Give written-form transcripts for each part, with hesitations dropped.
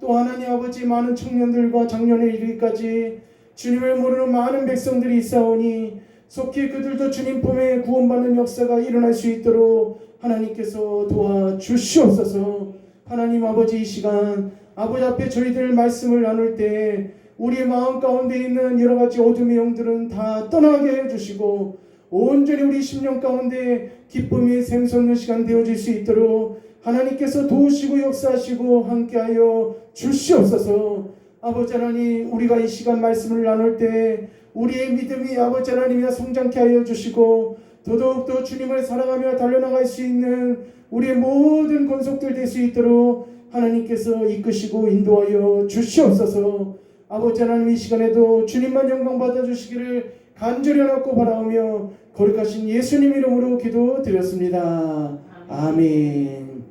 또 하나님 아버지 많은 청년들과 작년에 이르기까지 주님을 모르는 많은 백성들이 있사오니 속히 그들도 주님 품에 구원받는 역사가 일어날 수 있도록 하나님께서 도와주시옵소서. 하나님 아버지 이 시간 아버지 앞에 저희들 말씀을 나눌 때 우리의 마음 가운데 있는 여러 가지 어둠의 영들은 다 떠나게 해주시고 온전히 우리 심령 가운데 기쁨이 샘솟는 시간 되어질 수 있도록 하나님께서 도우시고 역사하시고 함께하여 주시옵소서. 아버지 하나님 우리가 이 시간 말씀을 나눌 때 우리의 믿음이 아버지 하나님이나 성장케 하여 주시고 더더욱더 주님을 사랑하며 달려나갈 수 있는 우리의 모든 권속들 될 수 있도록 하나님께서 이끄시고 인도하여 주시옵소서. 아버지 하나님 이 시간에도 주님만 영광 받아주시기를 간절히 하옵고 바라오며 거룩하신 예수님 이름으로 기도드렸습니다. 아멘.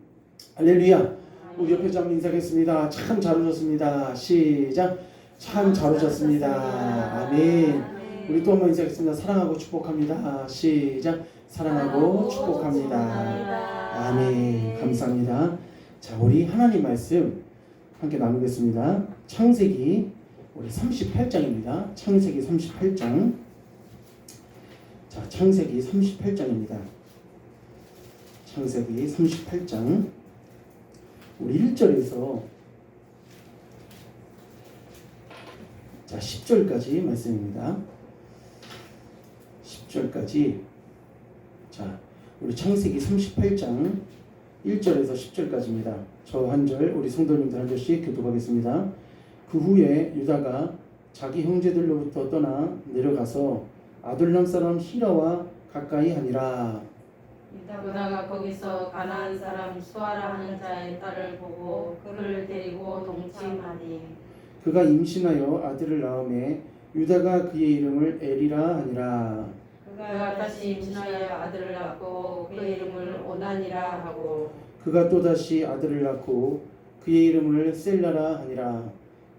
할렐루야. 우리 옆에 좀 인사하겠습니다. 참 잘 오셨습니다. 시작. 참 잘 오셨습니다. 아멘. 우리 또 한번 인사하겠습니다. 사랑하고 축복합니다. 시작. 사랑하고 축복합니다. 아멘. 감사합니다. 자, 우리 하나님 말씀 함께 나누겠습니다. 창세기 우리 38장입니다. 창세기 38장. 자, 창세기 38장입니다. 창세기 38장 우리 1절에서 자 10절까지 말씀입니다. 10절까지. 자, 우리 창세기 38장 1절에서 10절까지입니다. 저 한 절, 우리 성도님들 한 절씩 교독하겠습니다. 그 후에 유다가 자기 형제들로부터 떠나 내려가서 아둘람 사람 히라와 가까이 하니라. 유다가 거기서 가나안 사람 수아라 하는 자의 딸을 보고 그를 데리고 동침하니 그가 임신하여 아들을 낳음에 유다가 그의 이름을 에리라 하니라. 그가 다시 임신하여 아들을 낳고 그의 이름을 오난이라 하고 그가 또다시 아들을 낳고 그의 이름을 셀라라 하니라.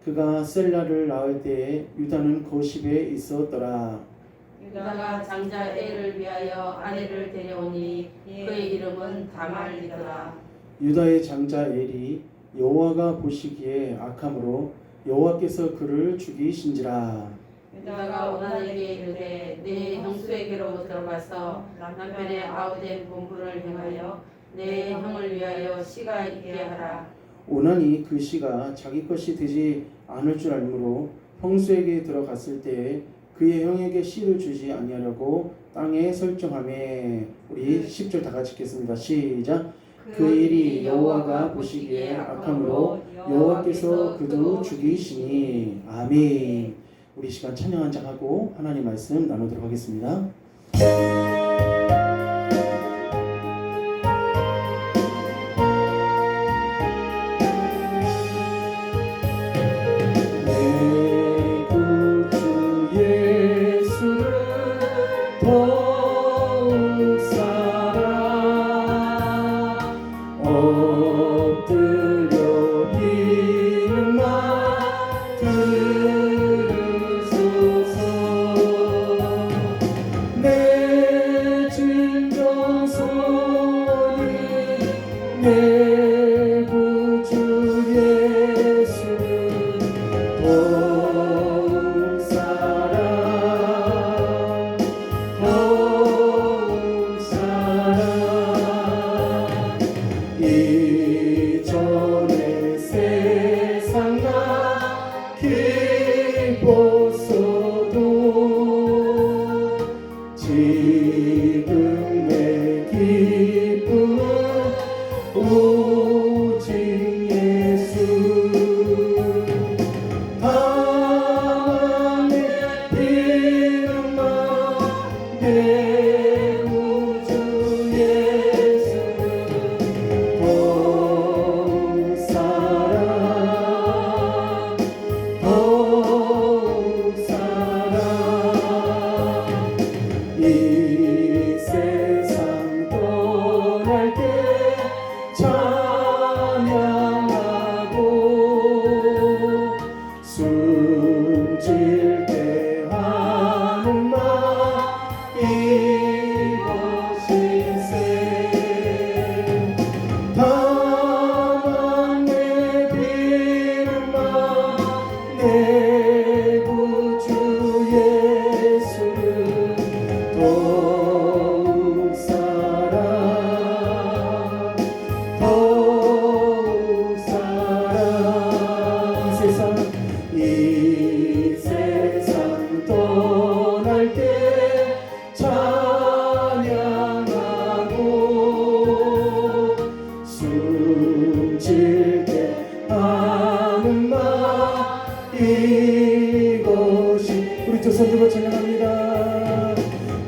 그가 셀라를 낳을 때에 유다는 거십에 있었더라. 유다가 장자 엘을 위하여 아내를 데려오니 그의 이름은 다말이더라. 유다의 장자 엘이 여호와가 보시기에 악함으로 여호와께서 그를 죽이신지라. 유다가 오난에게 이르되 내 형수에게로 들어가서 남편의 아우된 본부를 행하여 내 형을 위하여 씨가 있게 하라. 오난이 그 씨가 자기 것이 되지 않을 줄 알므로 형수에게 들어갔을 때에 그의 형에게 씨를 주지 아니하려고 땅에 설정하매. 우리 10절 다 같이 읽겠습니다. 시작. 그 일이 여호와가 보시기에 악함으로 여호와께서 그도 죽이시니. 아멘. 우리 시간 찬양 한 장 하고 하나님 말씀 나누도록 하겠습니다. 내 손들고 찬양합니다.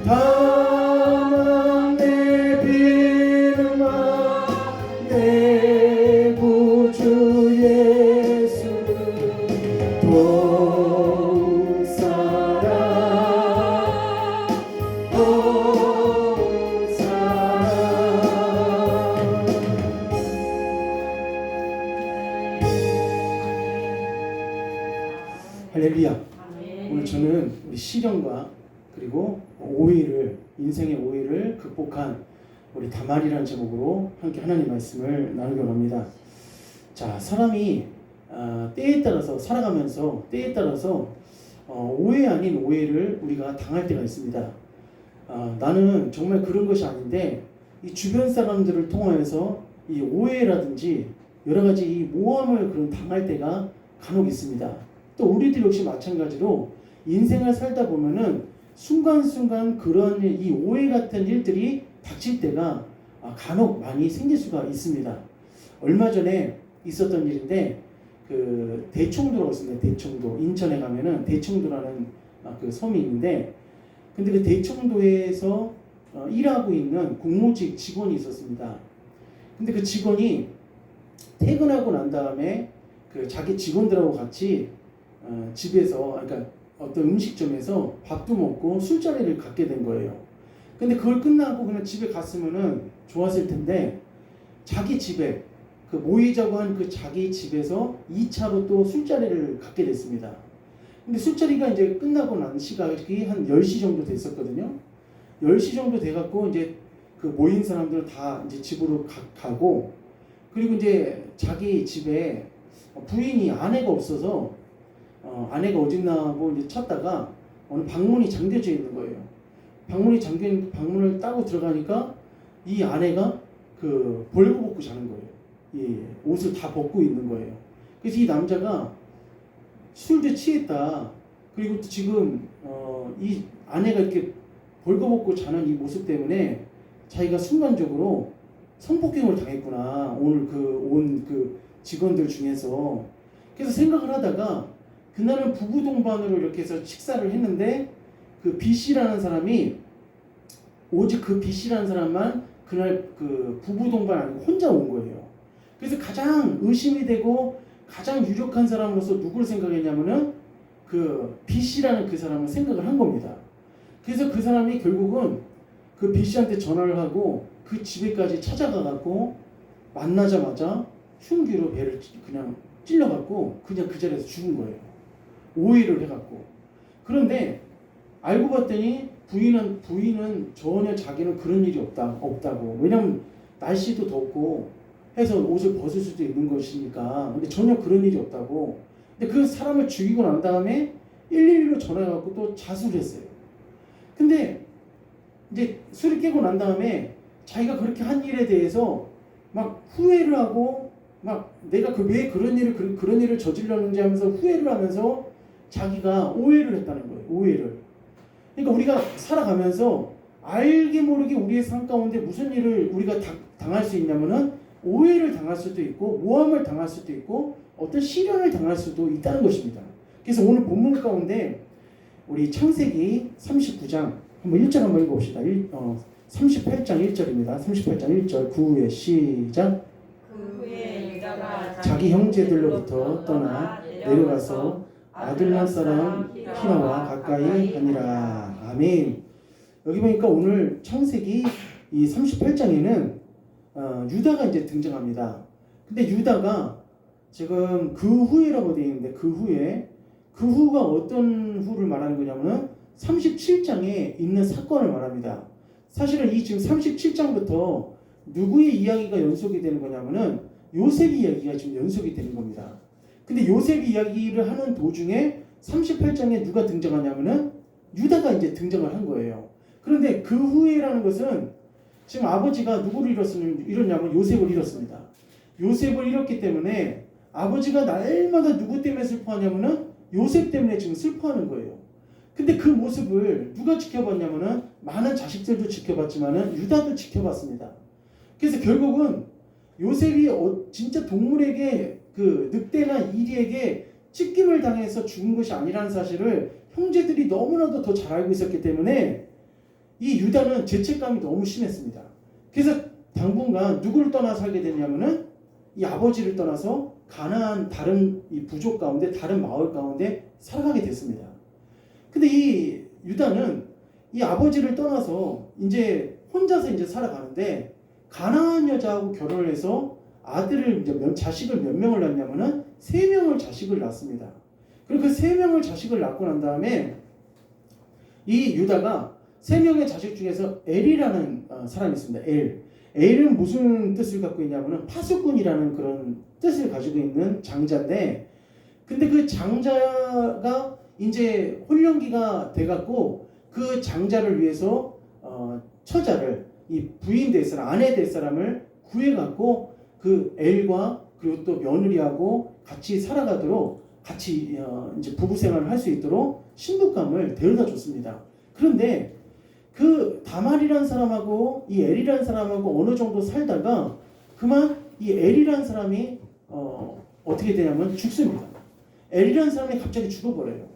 다만 내 비름아 내 구주 예수 도우 사랑 도우 사랑. 할렐루야. 오늘 저는 우리 시련과 그리고 오해를, 인생의 오해를 극복한 우리 다말이라는 제목으로 함께 하나님 말씀을 나누려고 합니다. 자, 사람이 때에 따라서 살아가면서 때에 따라서 오해 아닌 오해를 우리가 당할 때가 있습니다. 나는 정말 그런 것이 아닌데 이 주변 사람들을 통하여서 이 오해라든지 여러 가지 이 모함을 그런 당할 때가 간혹 있습니다. 또 우리들 역시 마찬가지로 인생을 살다 보면은 순간순간 그런 이 오해 같은 일들이 닥칠 때가 간혹 많이 생길 수가 있습니다. 얼마 전에 있었던 일인데 그 대청도라고 있습니다. 대청도, 인천에 가면은 대청도라는 그 섬이 있는데, 근데 그 대청도에서 일하고 있는 공무직 직원이 있었습니다. 근데 그 직원이 퇴근하고 난 다음에 그 자기 직원들하고 같이 집에서, 그러니까 어떤 음식점에서 밥도 먹고 술자리를 갖게 된 거예요. 근데 그걸 끝나고 그냥 집에 갔으면은 좋았을 텐데, 자기 집에 그 모이자고 한 그 자기 집에서 2차로 또 술자리를 갖게 됐습니다. 근데 술자리가 이제 끝나고 난 시각이 한 10시 정도 됐었거든요. 10시 정도 돼갖고 이제 그 모인 사람들 다 이제 집으로 가고, 그리고 이제 자기 집에 부인이 아내가 없어서 아내가 어딨나고 이제 찾다가 어느 방문이 잠겨져 있는 거예요. 방문이 잠긴 방문을 따고 들어가니까 이 아내가 그 벌거벗고 자는 거예요. 예, 옷을 다 벗고 있는 거예요. 그래서 이 남자가 술도 취했다. 그리고 또 지금 이 아내가 이렇게 벌거벗고 자는 이 모습 때문에 자기가 순간적으로 성폭행을 당했구나. 오늘 온 그 직원들 중에서. 그래서 생각을 하다가 그날은 부부 동반으로 이렇게 해서 식사를 했는데, 그 B씨라는 사람이 오직 그 B씨라는 사람만 그날 그 부부 동반 아니고 혼자 온 거예요. 그래서 가장 의심이 되고 가장 유력한 사람으로서 누구를 생각했냐면은 그 B씨라는 그 사람을 생각을 한 겁니다. 그래서 그 사람이 결국은 그 B씨한테 전화를 하고 그 집에까지 찾아가 갖고 만나자마자 흉기로 배를 그냥 찔러갖고 그냥 그 자리에서 죽은 거예요. 오해를 해갖고. 그런데 알고 봤더니 부인은 전혀 자기는 그런 일이 없다고. 왜냐면 날씨도 덥고 해서 옷을 벗을 수도 있는 것이니까. 근데 전혀 그런 일이 없다고. 근데 그 사람을 죽이고 난 다음에 112로 전화해갖고 또 자수를 했어요. 근데 이제 술을 깨고 난 다음에 자기가 그렇게 한 일에 대해서 막 후회를 하고, 막 내가 왜 그런 일을 저질렀는지 하면서 후회를 하면서 자기가 오해를 했다는 거예요. 오해를. 그러니까 우리가 살아가면서 알게 모르게 우리의 삶 가운데 무슨 일을 우리가 당할 수 있냐면은 오해를 당할 수도 있고 모함을 당할 수도 있고 어떤 시련을 당할 수도 있다는 것입니다. 그래서 오늘 본문 가운데 우리 창세기 39장 한번 1절 한번 읽어봅시다. 38장 1절입니다. 38장 1절 구후에 시작. 그 후에 유다가 자기 형제들로부터 떠나 내려가서 아둘람 사람 히라와 가까이 하니라. 아멘. 여기 보니까 오늘 창세기 이 38장에는 유다가 이제 등장합니다. 근데 유다가 지금 그 후에라고 되어 있는데 그 후가 어떤 후를 말하는 거냐면은 37장에 있는 사건을 말합니다. 사실은 이 지금 37장부터 누구의 이야기가 연속이 되는 거냐면은 요셉 이야기가 지금 연속이 되는 겁니다. 근데 요셉 이야기를 하는 도중에 38장에 누가 등장하냐면은 유다가 이제 등장을 한 거예요. 그런데 그 후에라는 것은 지금 아버지가 누구를 잃었냐면 요셉을 잃었습니다. 요셉을 잃었기 때문에 아버지가 날마다 누구 때문에 슬퍼하냐면은 요셉 때문에 지금 슬퍼하는 거예요. 근데 그 모습을 누가 지켜봤냐면은 많은 자식들도 지켜봤지만은 유다도 지켜봤습니다. 그래서 결국은 요셉이 진짜 동물에게 그 늑대나 이리에게 찢김을 당해서 죽은 것이 아니라는 사실을 형제들이 너무나도 더 잘 알고 있었기 때문에 이 유다는 죄책감이 너무 심했습니다. 그래서 당분간 누구를 떠나 살게 됐냐면은 이 아버지를 떠나서 가나안 다른 이 부족 가운데 다른 마을 가운데 살아가게 됐습니다. 근데 이 유다는 이 아버지를 떠나서 이제 혼자서 이제 살아가는데 가나안 여자하고 결혼을 해서 아들을 이제 자식을 몇 명을 낳냐면은 3명을 자식을 낳습니다. 그리고 그 3명을 자식을 낳고 난 다음에 이 유다가 3명의 자식 중에서 엘이라는 사람이 있습니다. 엘은 무슨 뜻을 갖고 있냐면은 파수꾼이라는 그런 뜻을 가지고 있는 장자인데, 근데 그 장자가 이제 혼령기가 돼갖고 그 장자를 위해서 처자를 이 부인 될 사람, 아내 될 사람을 구해갖고 그 엘과 그리고 또 며느리하고 같이 살아가도록 같이 이제 부부 생활을 할 수 있도록 신부감을 데려다 줬습니다. 그런데 그 다말이라는 사람하고 이 엘이라는 사람하고 어느 정도 살다가 그만 이 엘이라는 사람이 어떻게 되냐면 죽습니다. 엘이라는 사람이 갑자기 죽어버려요.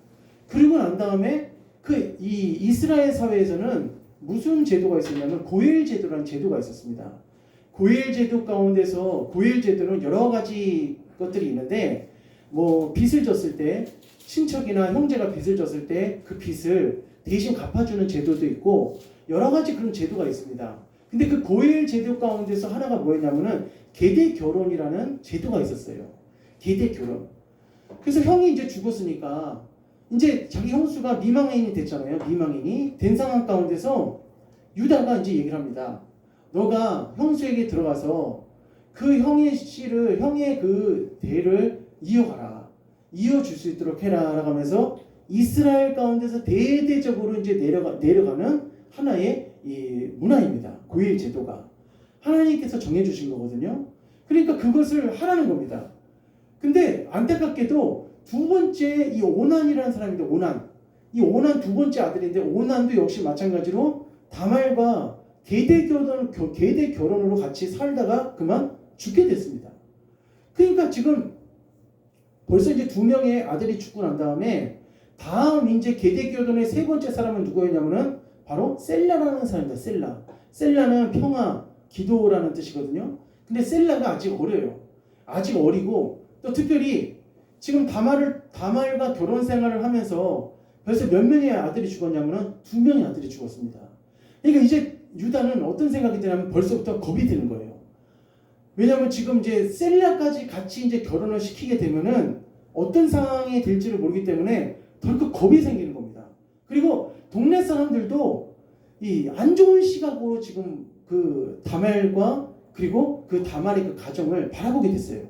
그리고 난 다음에 그 이 이스라엘 사회에서는 무슨 제도가 있었냐면 고엘 제도라는 제도가 있었습니다. 고엘 제도 가운데서 고엘 제도는 여러 가지 것들이 있는데 뭐 빚을 졌을 때 친척이나 형제가 빚을 졌을 때 그 빚을 대신 갚아주는 제도도 있고 여러 가지 그런 제도가 있습니다. 근데 그 고엘 제도 가운데서 하나가 뭐였냐면은 계대 결혼이라는 제도가 있었어요. 계대 결혼. 그래서 형이 이제 죽었으니까 이제 자기 형수가 미망인이 됐잖아요. 미망인이 된 상황 가운데서 유다가 이제 얘기를 합니다. 너가 형수에게 들어가서 그 형의 씨를 형의 그 대를 이어가라. 이어줄 수 있도록 해라. 라고 하면서 이스라엘 가운데서 대대적으로 이제 내려가는 하나의 이 문화입니다. 고엘 제도가 하나님께서 정해주신 거거든요. 그러니까 그것을 하라는 겁니다. 근데 안타깝게도 두 번째 이 오난이라는 사람인데 이 오난 두 번째 아들인데 오난도 역시 마찬가지로 다말과 계대 결혼으로 같이 살다가 그만 죽게 됐습니다. 그러니까 지금 벌써 이제 2명의 아들이 죽고 난 다음에 다음 이제 계대 결혼의 3번째 사람은 누구였냐면은 바로 셀라라는 사람입니다. 셀라는 평화, 기도라는 뜻이거든요. 근데 셀라가 아직 어려요. 아직 어리고 또 특별히 지금 다말과 결혼 생활을 하면서 벌써 몇 명의 아들이 죽었냐면은 2명의 아들이 죽었습니다. 그러니까 이제 유다는 어떤 생각이 드냐면 벌써부터 겁이 드는 거예요. 왜냐하면 지금 이제 셀라까지 같이 이제 결혼을 시키게 되면은 어떤 상황이 될지를 모르기 때문에 덜컥 겁이 생기는 겁니다. 그리고 동네 사람들도 이 안 좋은 시각으로 지금 그 다말과 그리고 그 다말의 그 가정을 바라보게 됐어요.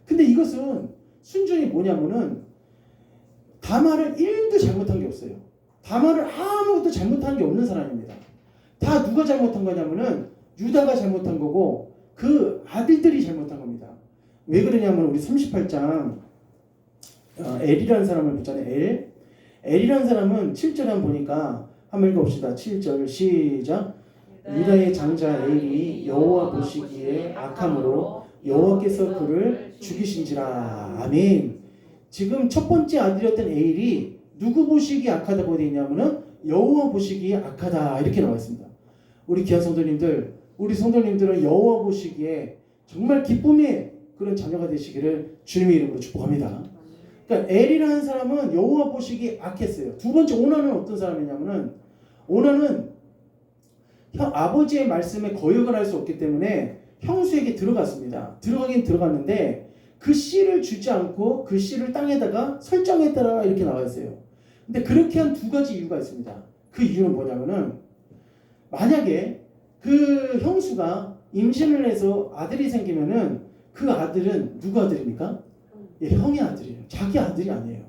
근데 이것은 순전히 뭐냐면은 다말은 1도 잘못한 게 없어요. 다말은 아무것도 잘못한 게 없는 사람입니다. 다 누가 잘못한 거냐면은 유다가 잘못한 거고 그 아들들이 잘못한 겁니다. 왜 그러냐면 우리 38장 엘이라는 사람을 보잖아요. 엘이라는 사람은 7절에 한번 보니까 한번 읽어봅시다. 7절 시작. 유다의 장자 엘이 여호와 보시기에 악함으로 여호와께서 그를 죽이신지라. 아멘. 지금 첫 번째 아들이었던 엘이 누구 보시기에 악하다고 되어 있냐면은 여호와 보시기에 악하다 이렇게 나와 있습니다. 우리 귀한 성도님들, 우리 성도님들은 여호와 보시기에 정말 기쁨의 그런 자녀가 되시기를 주님의 이름으로 축복합니다. 그러니까 엘이라는 사람은 여호와 보시기에 악했어요. 두 번째 오난은 어떤 사람이냐면은 오난은 아버지의 말씀에 거역을 할 수 없기 때문에 형수에게 들어갔습니다. 들어가긴 들어갔는데 그 씨를 주지 않고 그 씨를 땅에다가 설정했더라 이렇게 나와 있어요. 근데 그렇게 한 2가지 이유가 있습니다. 그 이유는 뭐냐면은 만약에 그 형수가 임신을 해서 아들이 생기면은 그 아들은 누구 아들입니까? 예, 형의 아들이에요. 자기 아들이 아니에요.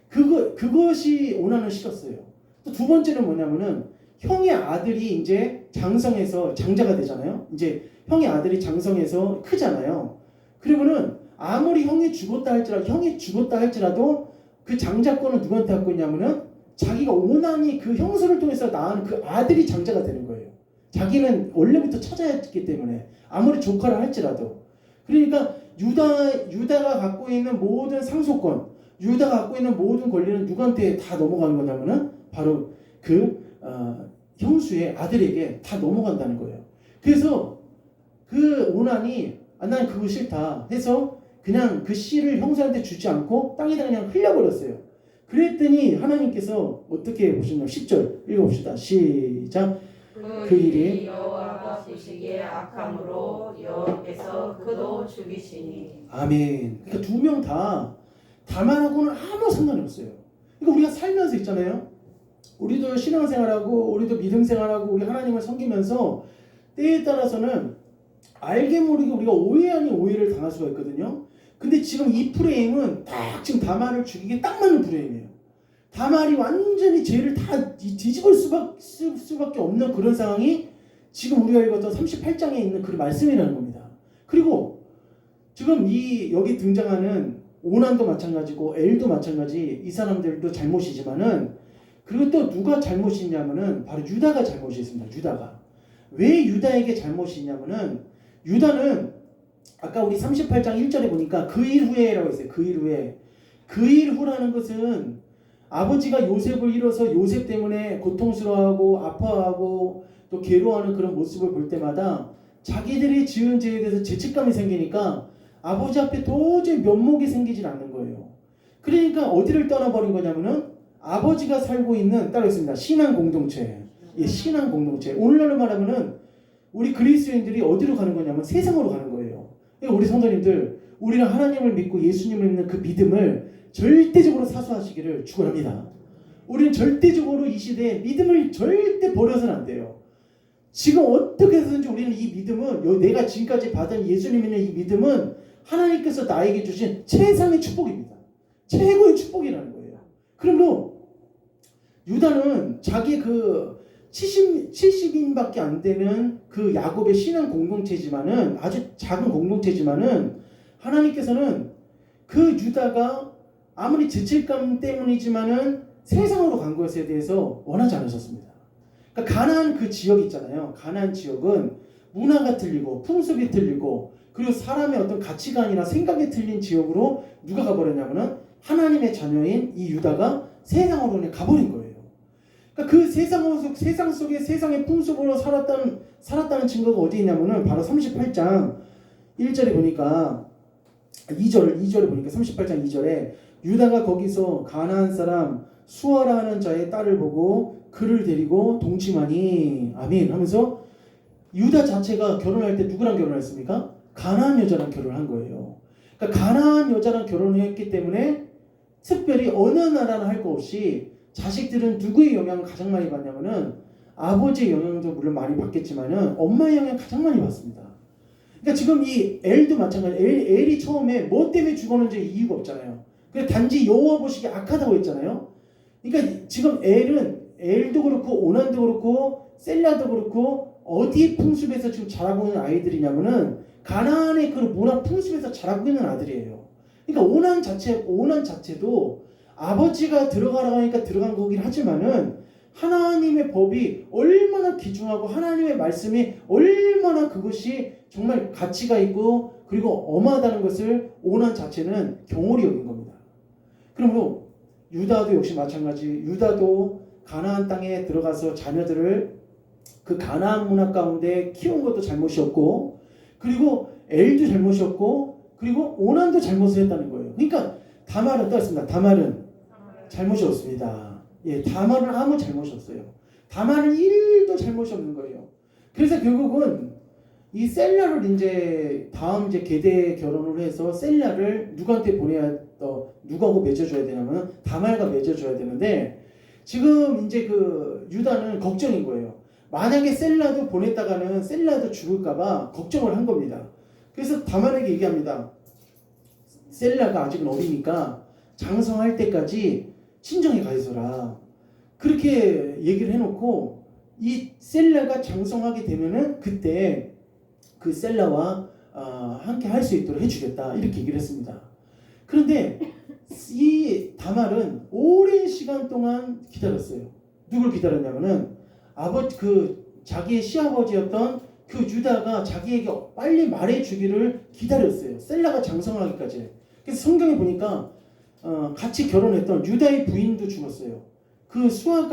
그것이 오난은 싫었어요. 또 2번째는 뭐냐면은 형의 아들이 이제 장성해서 장자가 되잖아요. 이제 형의 아들이 장성해서 크잖아요. 그러면은 아무리 형이 죽었다 할지라도 그 장자권은 누구한테 갖고 있냐면은 자기가 오난이 그 형수를 통해서 낳은 그 아들이 장자가 되는 거예요. 자기는 원래부터 찾아야 했기 때문에 아무리 조카를 할지라도. 그러니까 유다가 갖고 있는 모든 상속권, 유다가 갖고 있는 모든 권리는 누구한테 다 넘어가는 거냐면은 바로 그 형수의 아들에게 다 넘어간다는 거예요. 그래서 그 오난이 난 그거 싫다 해서 그냥 그 씨를 형수한테 주지 않고 땅에다 그냥 흘려버렸어요. 그랬더니 하나님께서 어떻게 보셨냐면 10절 읽어봅시다. 시작. 그 일이 여호와가 보시기에 악함으로 여호와께서 그도 죽이시니. 아멘. 그러니까 두 명 다 다말하고는 아무 상관이 없어요. 그러니까 우리가 살면서 있잖아요. 우리도 신앙생활하고 우리도 믿음생활하고 우리 하나님을 섬기면서 때에 따라서는 알게 모르게 우리가 오해 아닌 오해를 당할 수가 있거든요. 근데 지금 이 프레임은 딱 지금 다말을 죽이기에 딱 맞는 프레임이에요. 다말이 완전히 죄를 다 뒤집을 수밖에 없는 그런 상황이 지금 우리가 읽었던 38장에 있는 그 말씀이라는 겁니다. 그리고 지금 여기 등장하는 오난도 마찬가지고 엘도 마찬가지, 이 사람들도 잘못이지만은, 그리고 또 누가 잘못이 있냐면은 바로 유다가 잘못이 있습니다. 유다가. 왜 유다에게 잘못이 있냐면은, 유다는 아까 우리 38장 1절에 보니까 그 일 후에라고 했어요. 그 일 후에. 그 일 후라는 것은 아버지가 요셉을 잃어서 요셉 때문에 고통스러워하고 아파하고 또 괴로워하는 그런 모습을 볼 때마다 자기들이 지은 죄에 대해서 죄책감이 생기니까 아버지 앞에 도저히 면목이 생기질 않는 거예요. 그러니까 어디를 떠나버린 거냐면은 아버지가 살고 있는, 따라했습니다, 신앙 공동체. 예, 신앙 공동체. 오늘날로 말하면은 우리 그리스도인들이 어디로 가는 거냐면 세상으로 가는 거예요. 그러니까 우리 성도님들, 우리는 하나님을 믿고 예수님을 믿는 그 믿음을 절대적으로 사수하시기를 축원합니다. 우리는 절대적으로 이 시대에 믿음을 절대 버려서는 안 돼요. 지금 어떻게 해서든지 우리는 이 믿음은, 내가 지금까지 받은 예수님 믿는 이 믿음은 하나님께서 나에게 주신 최상의 축복입니다. 최고의 축복이라는 거예요. 그러므로 유다는 자기 그 70인밖에 안 되는 그 야곱의 신앙 공동체지만은, 아주 작은 공동체지만은, 하나님께서는 그 유다가 아무리 죄책감 때문이지만은 세상으로 간 것에 대해서 원하지 않으셨습니다. 그러니까 가나안 그 지역 있잖아요. 가나안 지역은 문화가 틀리고 풍습이 틀리고 그리고 사람의 어떤 가치관이나 생각이 틀린 지역으로 누가 가버렸냐면은 하나님의 자녀인 이 유다가 세상으로 그냥 가버린 거예요. 그러니까 그 세상 속에 세상의 풍습으로 살았다는 증거가 어디 있냐면은 바로 38장 1절에 보니까 2절에 보니까 38장 2절에 유다가 거기서 가나안 사람 수아라 하는 자의 딸을 보고 그를 데리고 동침하니 아멘 하면서, 유다 자체가 결혼할 때 누구랑 결혼했습니까? 가나안 여자랑 결혼한 거예요. 그러니까 가나안 여자랑 결혼을 했기 때문에 특별히 어느 나라나 할 거 없이 자식들은 누구의 영향을 가장 많이 받냐면은 아버지의 영향도 물론 많이 받겠지만은 엄마의 영향을 가장 많이 받습니다. 그러니까 지금 이 엘도 마찬가지. 엘이 처음에 뭐 때문에 죽었는지 이유가 없잖아요. 그냥 단지 여호와 보시기에 악하다고 했잖아요. 그러니까 지금 엘도 그렇고 오난도 그렇고 셀라도 그렇고 어디 풍습에서 지금 자라고 있는 아이들이냐면은 가나안의 그 문화 풍습에서 자라고 있는 아들이에요. 그러니까 오난 자체도 아버지가 들어가라고 하니까 들어간 거긴 하지만은 하나님의 법이 얼마나 귀중하고 하나님의 말씀이 얼마나 그것이 정말 가치가 있고 그리고 엄하다는 것을 오난 자체는 경홀히 여긴 겁니다. 그러므로 유다도 역시 마찬가지. 유다도 가나안 땅에 들어가서 자녀들을 그 가나안 문화 가운데 키운 것도 잘못이었고, 그리고 엘도 잘못이었고, 그리고 오난도 잘못을 했다는 거예요. 그러니까 다말은 어떻습니까? 다말은 잘못이 없습니다. 예, 다말은 아무 잘못이 없어요. 다말은 1도 잘못이 없는 거예요. 그래서 결국은 이 셀라를 다음 계대 결혼을 해서 셀라를 누구한테 누구하고 맺어줘야 되냐면 다말과 맺어줘야 되는데, 지금 이제 그 유다는 걱정인 거예요. 만약에 셀라도 보냈다가는 셀라도 죽을까봐 걱정을 한 겁니다. 그래서 다말에게 얘기합니다. 셀라가 아직은 어리니까 장성할 때까지 친정에 가 있어라. 그렇게 얘기를 해놓고 이 셀라가 장성하게 되면은 그때 그 셀라와 함께 할 수 있도록 해주겠다, 이렇게 얘기를 했습니다. 그런데 이 다말은 오랜 시간 동안 기다렸어요. 누굴 기다렸냐면은 자기의 시아버지였던 그 유다가 자기에게 빨리 말해주기를 기다렸어요. 셀라가 장성하기까지. 그래서 성경에 보니까 같이 결혼했던 유다의 부인도 죽었어요. 그 수아의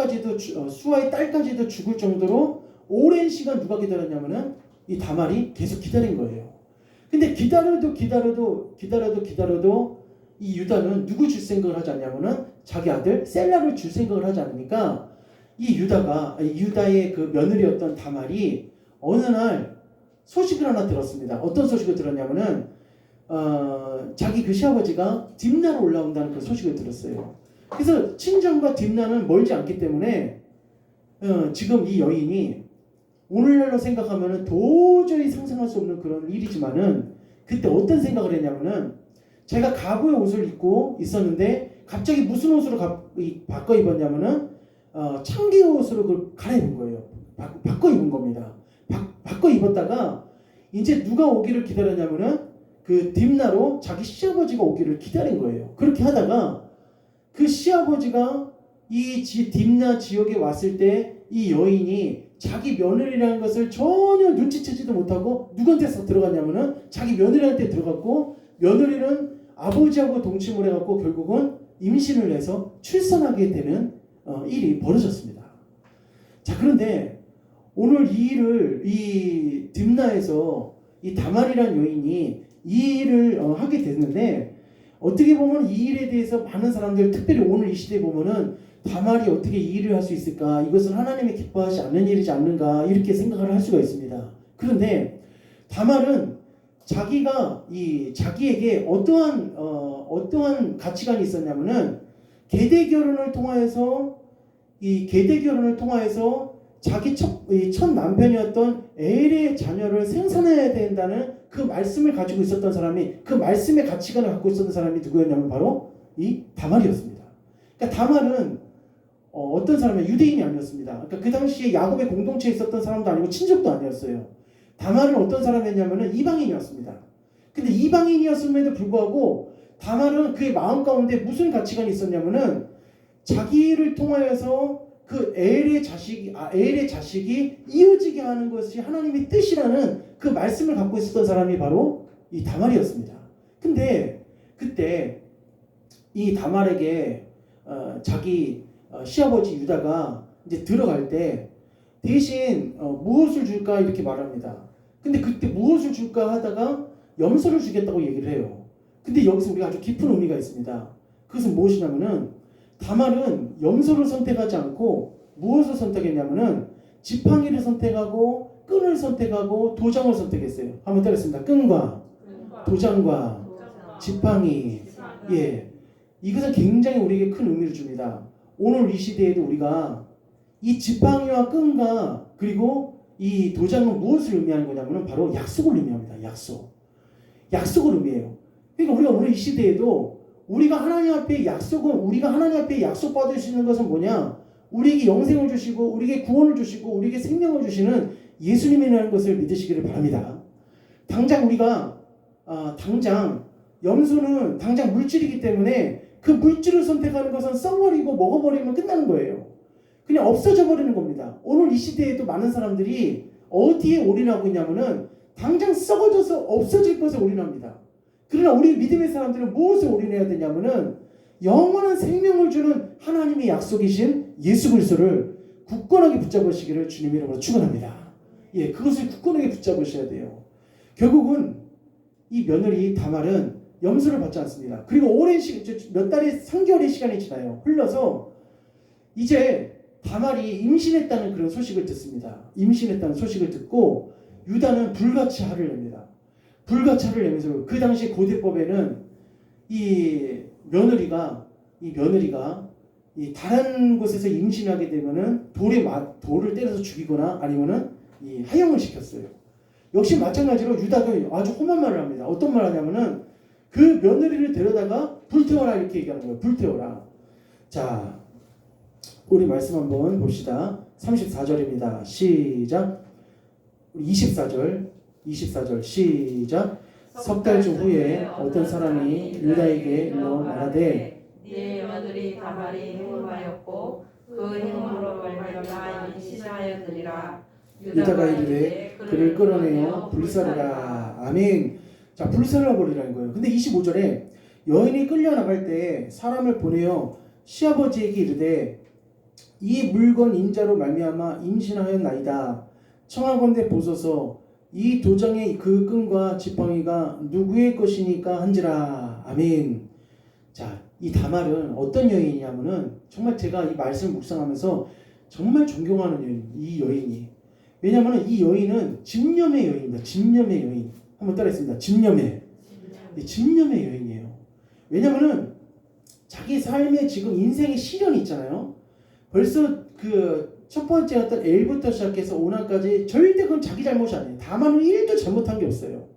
딸까지도 죽을 정도로 오랜 시간 누가 기다렸냐면은 이 다말이 계속 기다린 거예요. 근데 기다려도 이 유다는 누구 줄 생각을 하지 않냐면은 자기 아들 셀라를 줄 생각을 하지 않으니까 이 유다의 그 며느리였던 다말이 어느 날 소식을 하나 들었습니다. 어떤 소식을 들었냐면은 자기 그 시아버지가 딥나로 올라온다는 그 소식을 들었어요. 그래서 친정과 딥나는 멀지 않기 때문에 지금 이 여인이 오늘날로 생각하면은 도저히 상상할 수 없는 그런 일이지만은 그때 어떤 생각을 했냐면은 제가 가구의 옷을 입고 있었는데 갑자기 무슨 옷으로 바꿔 입었냐면은 창기 옷으로 그걸 갈아입은 거예요. 바꿔 입은 겁니다. 바꿔 입었다가 이제 누가 오기를 기다렸냐면은 그 딥나로 자기 시아버지가 오기를 기다린 거예요. 그렇게 하다가 그 시아버지가 이 딥나 지역에 왔을 때 이 여인이 자기 며느리라는 것을 전혀 눈치채지도 못하고 누구한테서 들어갔냐면은 자기 며느리한테 들어갔고 며느리는 아버지하고 동침을 해갖고 결국은 임신을 해서 출산하게 되는 일이 벌어졌습니다. 자, 그런데 오늘 이 일을 이 딥나에서 이 다말이라는 여인이 이 일을 하게 됐는데 어떻게 보면 이 일에 대해서 많은 사람들 특별히 오늘 이 시대에 보면은 다말이 어떻게 이 일을 할 수 있을까? 이것은 하나님이 기뻐하지 않는 일이지 않는가? 이렇게 생각을 할 수가 있습니다. 그런데 다말은 자기에게 어떠한 가치관이 있었냐면은 계대 결혼을 통하여서 자기 첫 남편이었던 엘의 자녀를 생산해야 된다는 그 말씀을 가지고 있었던 사람이 그 말씀의 가치관을 갖고 있었던 사람이 누구였냐면 바로 이 다말이었습니다. 그러니까 다말은 어떤 사람이 유대인이 아니었습니다. 그러니까 그 당시에 야곱의 공동체에 있었던 사람도 아니고 친족도 아니었어요. 다말은 어떤 사람이었냐면 이방인이었습니다. 근데 이방인이었음에도 불구하고 다말은 그의 마음 가운데 무슨 가치관이 있었냐면은 자기를 통하여서 그 엘의 자식이 이어지게 하는 것이 하나님의 뜻이라는 그 말씀을 갖고 있었던 사람이 바로 이 다말이었습니다. 근데 그때 이 다말에게 자기 시아버지 유다가 이제 들어갈 때 대신 무엇을 줄까 이렇게 말합니다. 근데 그때 무엇을 줄까 하다가 염소를 주겠다고 얘기를 해요. 근데 여기서 우리가 아주 깊은 의미가 있습니다. 그것은 무엇이냐면은 다말은 염소를 선택하지 않고 무엇을 선택했냐면은 지팡이를 선택하고 끈을 선택하고 도장을 선택했어요. 한번 때렸습니다. 끈과 도장과 지팡이. 예, 이것은 굉장히 우리에게 큰 의미를 줍니다. 오늘 이 시대에도 우리가 이 지팡이와 끈과 그리고 이 도장은 무엇을 의미하는 거냐면 바로 약속을 의미합니다. 약속을 의미해요. 그러니까 우리가 오늘 이 시대에도 우리가 하나님 앞에 약속받을 수 있는 것은 뭐냐? 우리에게 영생을 주시고 우리에게 구원을 주시고 우리에게 생명을 주시는 예수님이라는 것을 믿으시기를 바랍니다. 당장 염소는 당장 물질이기 때문에 그 물질을 선택하는 것은 썩어버리고 먹어버리면 끝나는 거예요. 그냥 없어져 버리는 겁니다. 오늘 이 시대에도 많은 사람들이 어디에 올인하고 있냐면은 당장 썩어져서 없어질 것에 올인합니다. 그러나 우리 믿음의 사람들은 무엇에 올인해야 되냐면은 영원한 생명을 주는 하나님의 약속이신 예수 그리스도를 굳건하게 붙잡으시기를 주님 이름으로 축원합니다. 예, 그것을 굳건하게 붙잡으셔야 돼요. 결국은 이 며느리 다말은 염소를 받지 않습니다. 그리고 오랜 몇 달의 3개월의 시간이 지나요. 흘러서 이제 다말이 임신했다는 그런 소식을 듣습니다. 임신했다는 소식을 듣고 유다는 불같이 화를 냅니다. 불같이 화를 내면서 그 당시 고대법에는 이 며느리가 이 다른 곳에서 임신하게 되면은 돌을 때려서 죽이거나 아니면은 이 하형을 시켰어요. 역시 마찬가지로 유다가 아주 험한 말을 합니다. 어떤 말을 하냐면은 그 며느리를 데려다가 불태워라 이렇게 얘기하는 거예요. 불태워라. 자, 우리 말씀 한번 봅시다. 34절입니다. 시작. 24절 시작. 석 달쯤 후에 어떤 사람이 유다에게 일러 말하되 네 며느리 다말이 행음하였고 그 행음으로 말미암아 임신하였느니라. 유다가 이르되 그를 끌어내어 불살르라. 아멘. 자, 불살라 버리라는 거예요. 근데 25절에 여인이 끌려나갈 때 사람을 보내어 시아버지에게 이르되 이 물건 인자로 말미암아 임신하였나이다. 청하건대 보소서 이 도장의 그 끈과 지팡이가 누구의 것이니까 한지라. 아멘. 자, 이 다말은 어떤 여인이냐면은 정말 제가 이 말씀을 묵상하면서 정말 존경하는 여인, 이 여인이. 왜냐면은 이 여인은 집념의 여인입니다. 집념의 여인. 한번 따라했습니다. 집념의. 집념의 여인이에요. 왜냐면은 자기 삶에 지금 인생의 시련이 있잖아요. 벌써 그 첫 번째 어떤 L부터 시작해서 5난까지 절대 그건 자기 잘못이 아니에요. 다만은 1도 잘못한 게 없어요.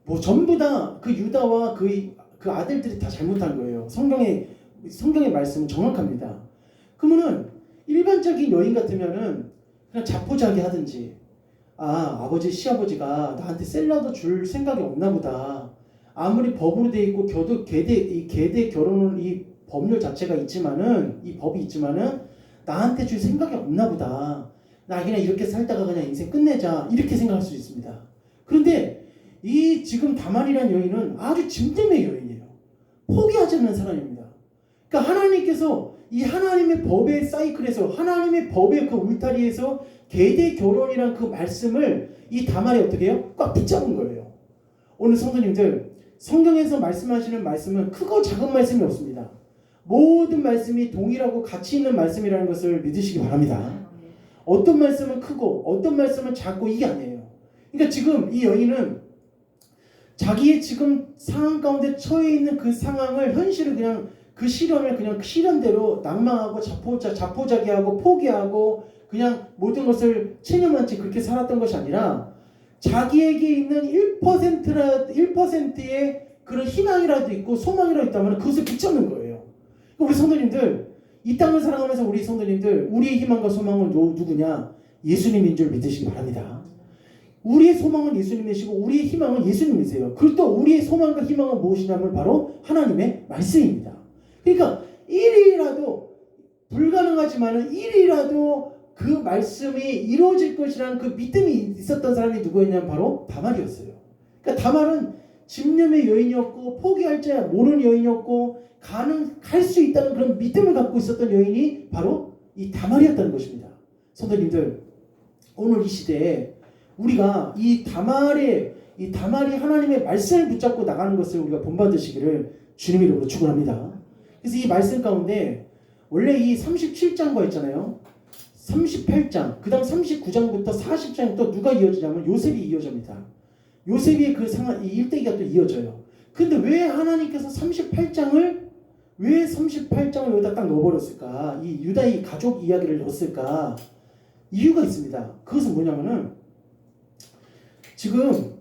뭐 전부 다 그 유다와 그 아들들이 다 잘못한 거예요. 성경의 말씀은 정확합니다. 그러면은 일반적인 여인 같으면은 그냥 자포자기 하든지, 아버지 시아버지가 나한테 셀러도 줄 생각이 없나 보다. 아무리 법으로 돼 있고 계대 결혼은 이 법률 자체가 있지만은, 이 법이 있지만은 나한테 줄 생각이 없나 보다. 나 그냥 이렇게 살다가 그냥 인생 끝내자, 이렇게 생각할 수 있습니다. 그런데 이 지금 다말이라는 여인은 아주 집념의 여인이에요. 포기하지 않는 사람입니다. 그러니까 하나님께서 이 하나님의 법의 사이클에서, 하나님의 법의 그 울타리에서 계대 결혼이란 그 말씀을 이 다말이 어떻게 해요? 꽉 붙잡은 거예요. 오늘 성도님들, 성경에서 말씀하시는 말씀은 크고 작은 말씀이 없습니다. 모든 말씀이 동일하고 가치 있는 말씀이라는 것을 믿으시기 바랍니다. 어떤 말씀은 크고 어떤 말씀은 작고 이게 아니에요. 그러니까 지금 이 여인은 자기의 지금 상황 가운데 처해 있는 그 상황을, 현실을 그냥 그 시련을 그냥 시련대로 낭망하고 자포자기하고 포기하고 그냥 모든 것을 체념한채 그렇게 살았던 것이 아니라 자기에게 있는 1%의 그런 희망이라도 있고 소망이라도 있다면 그것을 붙잡는 거예요. 우리 성도님들, 이 땅을 살아가면서 우리 성도님들, 우리의 희망과 소망은 누구냐? 예수님인 줄 믿으시기 바랍니다. 우리의 소망은 예수님이시고 우리의 희망은 예수님이세요. 그리고 또 우리의 소망과 희망은 무엇이냐면 바로 하나님의 말씀입니다. 그러니까 1일이라도 불가능하지만은 1일이라도 그 말씀이 이루어질 것이라는 그 믿음이 있었던 사람이 누구였냐면 바로 다말이었어요. 그러니까 다말은 집념의 여인이었고 포기할 줄 모르는 여인이었고 가능할 수 있다는 그런 믿음을 갖고 있었던 여인이 바로 이 다말이었다는 것입니다. 성도님들, 오늘 이 시대에 우리가 이 다말이 하나님의 말씀을 붙잡고 나가는 것을 우리가 본받으시기를 주님의 이름으로 축원합니다. 그래서 이 말씀 가운데 원래 이 37장과 있잖아요. 38장, 그 다음 39장부터 40장이 또 누가 이어지냐면 요셉이 이어집니다. 요셉이 그 상황, 이 일대기가 또 이어져요. 근데 왜 하나님께서 38장을 여기다 딱 넣어버렸을까? 이 유다의 가족 이야기를 넣었을까? 이유가 있습니다. 그것은 뭐냐면은 지금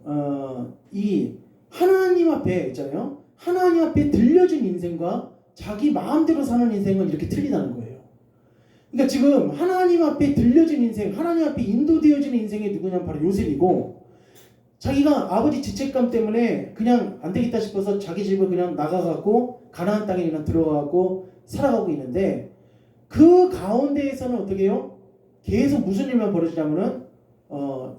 이 하나님 앞에 있잖아요. 하나님 앞에 들려진 인생과 자기 마음대로 사는 인생은 이렇게 틀리다는 거예요. 그러니까 지금 하나님 앞에 들려진 인생, 하나님 앞에 인도되어진 인생이 누구냐면 바로 요셉이고, 자기가 아버지 죄책감 때문에 그냥 안 되겠다 싶어서 자기 집을 그냥 나가갖고 가나안 땅에 그냥 들어가고 살아가고 있는데, 그 가운데에서는 어떻게 해요? 계속 무슨 일만 벌어지냐면은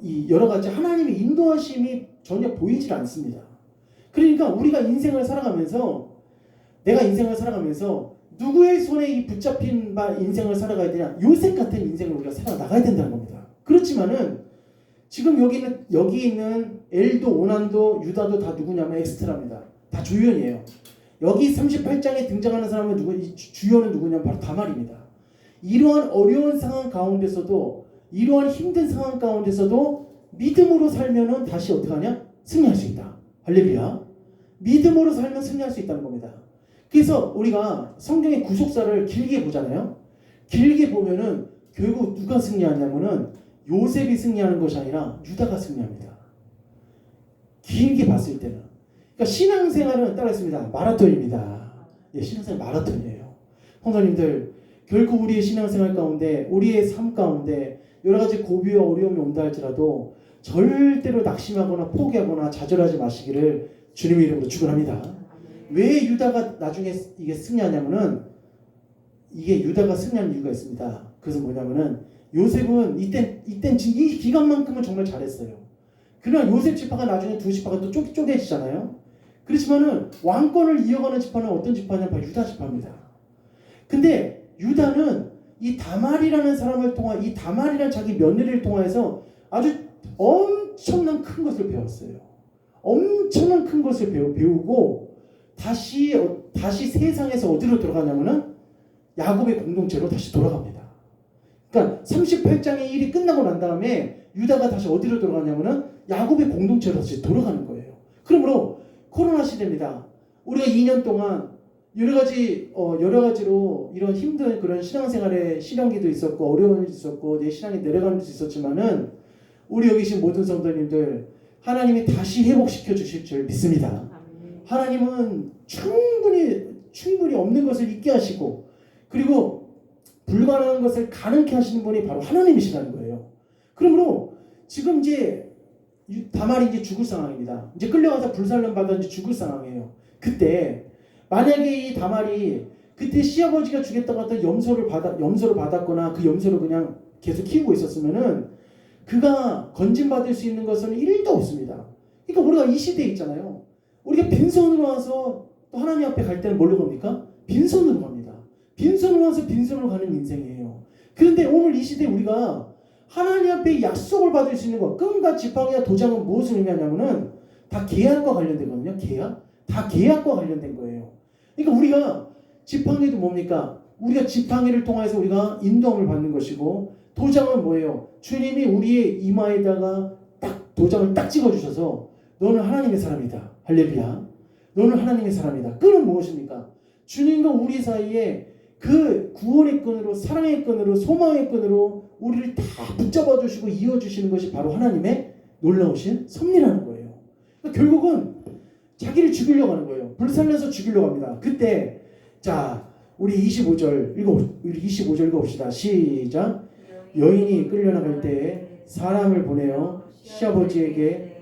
이 여러 가지 하나님의 인도하심이 전혀 보이질 않습니다. 그러니까 우리가 인생을 살아가면서, 내가 인생을 살아가면서 누구의 손에 이 붙잡힌 바 인생을 살아가야 되냐? 요셉 같은 인생을 우리가 살아나가야 된다는 겁니다. 그렇지만은 지금 여기 있는 엘도, 오난도, 유다도 다 누구냐면 엑스트라입니다. 다 조연이에요. 여기 38장에 등장하는 사람은 주연은 누구냐면 바로 다말입니다. 이러한 어려운 상황 가운데서도, 이러한 힘든 상황 가운데서도 믿음으로 살면은 다시 어떻게 하냐? 승리할 수 있다. 할렐루야. 믿음으로 살면 승리할 수 있다는 겁니다. 그래서 우리가 성경의 구속사를 길게 보잖아요. 길게 보면은 결국 누가 승리하냐면은 요셉이 승리하는 것이 아니라 유다가 승리합니다. 길게 봤을 때는. 그러니까 신앙생활은 따라했습니다. 마라톤입니다. 예, 신앙생활 마라톤이에요. 성도님들, 결국 우리의 신앙생활 가운데, 우리의 삶 가운데 여러 가지 고비와 어려움이 온다 할지라도 절대로 낙심하거나 포기하거나 좌절하지 마시기를 주님의 이름으로 축원합니다. 왜 유다가 나중에 이게 승리하냐면은, 이게 유다가 승리하는 이유가 있습니다. 그래서 뭐냐면은 요셉은 이땐 이 기간만큼은 정말 잘했어요. 그러나 요셉 지파가 나중에 두 지파가 또 쪼개지잖아요. 그렇지만은 왕권을 이어가는 지파는 어떤 지파냐면 바로 유다 지파입니다. 근데 유다는 이 다말이라는 사람을 통한 이 다말이라는 자기 며느리를 통해서 아주 엄청난 큰 것을 배웠어요. 엄청난 큰 것을 배우고 다시 세상에서 어디로 들어가냐면은 야곱의 공동체로 다시 돌아갑니다. 그러니까 38장의 일이 끝나고 난 다음에 유다가 다시 어디로 돌아가냐면은 야곱의 공동체로 다시 돌아가는 거예요. 그러므로 코로나 시대입니다. 우리가 2년 동안 여러 가지로 이런 힘든 그런 신앙생활에 시련기도 있었고 어려운 일도 있었고 내 신앙이 내려가는 일도 있었지만은 우리 여기 계신 모든 성도님들 하나님이 다시 회복시켜 주실 줄 믿습니다. 하나님은 충분히 없는 것을 있게 하시고 그리고 불가능한 것을 가능케 하시는 분이 바로 하나님이시라는 거예요. 그러므로 지금 이제 다말이 이제 죽을 상황입니다. 이제 끌려가서 불살름 받아 이제 죽을 상황이에요. 그때 만약에 이 다말이 그때 시아버지가 주겠다고 했던 염소를 받았거나 그 염소를 그냥 계속 키우고 있었으면은 그가 건진받을 수 있는 것은 1도 없습니다. 그러니까 우리가 이 시대에 있잖아요. 우리가 빈손으로 와서 또 하나님 앞에 갈 때는 뭘로 갑니까? 빈손으로 갑니다. 빈손으로 와서 빈손으로 가는 인생이에요. 그런데 오늘 이 시대에 우리가 하나님 앞에 약속을 받을 수 있는 것, 끈과 지팡이와 도장은 무엇을 의미하냐면은 다 계약과 관련되거든요. 다 계약과 관련된 거예요. 그러니까 우리가 지팡이도 뭡니까? 우리가 지팡이를 통해서 우리가 인도함을 받는 것이고 도장은 뭐예요? 주님이 우리의 이마에다가 딱 도장을 딱 찍어주셔서 너는 하나님의 사람이다. 할렐루야. 너는 하나님의 사람이다. 끈은 무엇입니까? 주님과 우리 사이에 그 구원의 끈으로 사랑의 끈으로 소망의 끈으로 우리를 다 붙잡아 주시고 이어 주시는 것이 바로 하나님의 놀라우신 섭리라는 거예요. 그러니까 결국은 자기를 죽이려고 하는 거예요. 불살려서 죽이려고 합니다. 그때 자 우리 25절 읽어봅시다. 시작. 여인이 끌려나갈 때 사람을 보내어 시아버지에게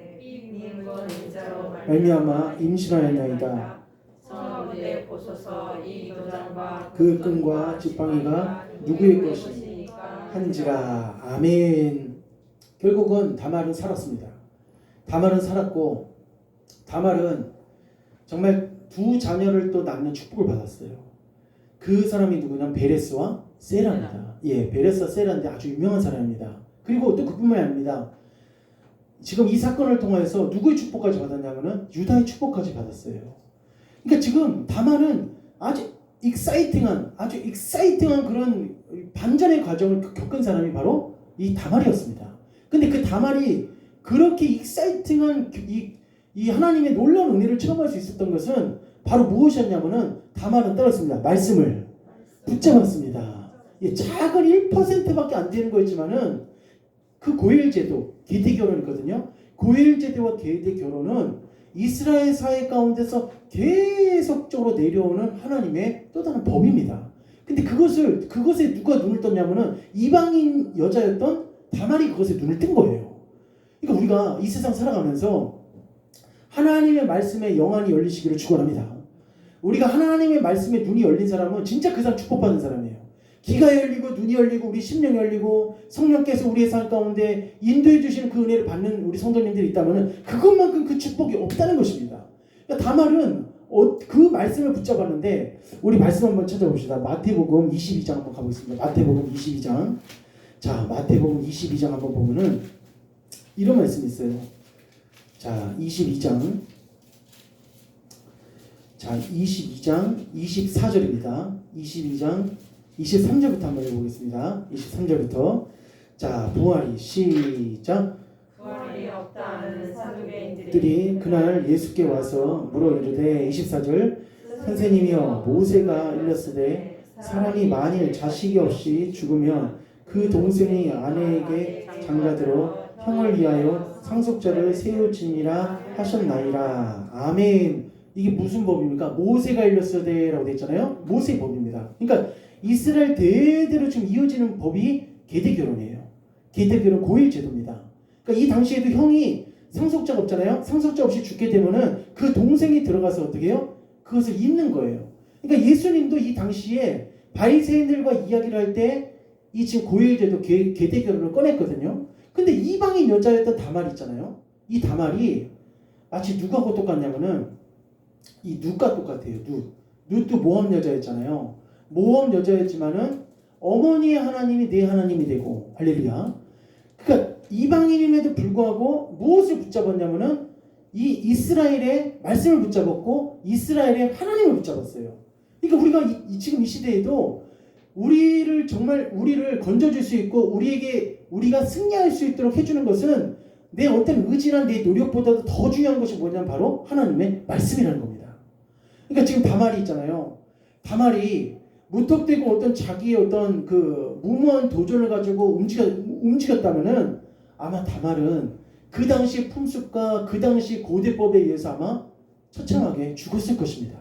말미암아 임신하였나이다. 성읍에 보소서 이 도장과 그 끈과 지팡이가 누구의 것이 한지라. 아멘. 결국은 다말은 살았습니다. 다말은 살았고 다말은 정말 두 자녀를 또 낳는 축복을 받았어요. 그 사람이 누구냐면 베레스와 세라입니다. 예, 베레스와 세라인데 아주 유명한 사람입니다. 그리고 또 그뿐만이 아닙니다. 지금 이 사건을 통해서 누구의 축복까지 받았냐면은 유다의 축복까지 받았어요. 그러니까 지금 다말은 아주 익사이팅한 그런 반전의 과정을 겪은 사람이 바로 이 다말이었습니다. 근데 그 다말이 그렇게 익사이팅한 이 하나님의 놀라운 은혜를 체험할 수 있었던 것은 바로 무엇이었냐면은 다말은 따랐습니다. 말씀을 붙잡았습니다. 예, 작은 1%밖에 안 되는 거였지만은 그 고일제도 계대 결혼이거든요. 고일제도와 계대 결혼은 이스라엘 사회 가운데서 계속적으로 내려오는 하나님의 또 다른 법입니다. 근데 그것에 누가 눈을 떴냐면은 이방인 여자였던 다말이 그것에 눈을 뜬 거예요. 그러니까 우리가 이 세상 살아가면서 하나님의 말씀에 영안이 열리시기를 축원합니다. 우리가 하나님의 말씀에 눈이 열린 사람은 진짜 그 사람 축복받은 사람이에요. 귀가 열리고 눈이 열리고 우리 심령이 열리고 성령께서 우리의 삶 가운데 인도해 주시는 그 은혜를 받는 우리 성도님들이 있다면 그것만큼 그 축복이 없다는 것입니다. 그러니까 다말은 그 말씀을 붙잡았는데 우리 말씀 한번 찾아봅시다. 마태복음 22장 한번 가보겠습니다. 마태복음 22장. 자, 마태복음 22장 한번 보면은 이런 말씀이 있어요. 자, 22장 24절입니다. 22장 23절부터 한번 해보겠습니다. 23절부터. 자, 부활이 시작. 부활이 없다는 사두개인들이 그날 예수께 와서 물어 이르되 24절 선생님이여 모세가 일렀으되 사람이 만일 자식이 없이 죽으면 그 동생이 아내에게 장가들어 형을 위하여 상속자를 세우지니라 하셨나이다. 아멘. 이게 무슨 법입니까? 모세가 일렀으되라고 되어 있잖아요. 모세의 법입니다. 그러니까 이스라엘 대대로 지금 이어지는 법이 계대결혼이에요. 계대결혼 고일제도입니다. 그러니까 이 당시에도 형이 상속자가 없잖아요. 상속자 없이 죽게 되면은 그 동생이 들어가서 어떻게 해요? 그것을 잇는 거예요. 그러니까 예수님도 이 당시에 바리새인들과 이야기를 할 때 이 지금 고일제도 계대결혼을 꺼냈거든요. 근데 이방인 여자였던 다말 있잖아요. 이 다말이 마치 누구하고 똑같냐면은 이 룻과 똑같아요. 룻도 모함 여자였잖아요. 모함 여자였지만은 어머니의 하나님이 내 하나님이 되고 할렐루야. 그러니까 이방인임에도 불구하고 무엇을 붙잡았냐면은 이 이스라엘의 말씀을 붙잡았고 이스라엘의 하나님을 붙잡았어요. 그러니까 우리가 지금 이 시대에도 우리를 정말 우리를 건져줄 수 있고 우리가 승리할 수 있도록 해주는 것은 내 어떤 의지나 내 노력보다도 더 중요한 것이 뭐냐면 바로 하나님의 말씀이라는 겁니다. 그러니까 지금 다말이 있잖아요. 다말이 무턱대고 어떤 자기의 어떤 그 무모한 도전을 가지고 움직였다면은 아마 다말은 그 당시 풍습과 그 당시 고대법에 의해서 아마 처참하게 죽었을 것입니다.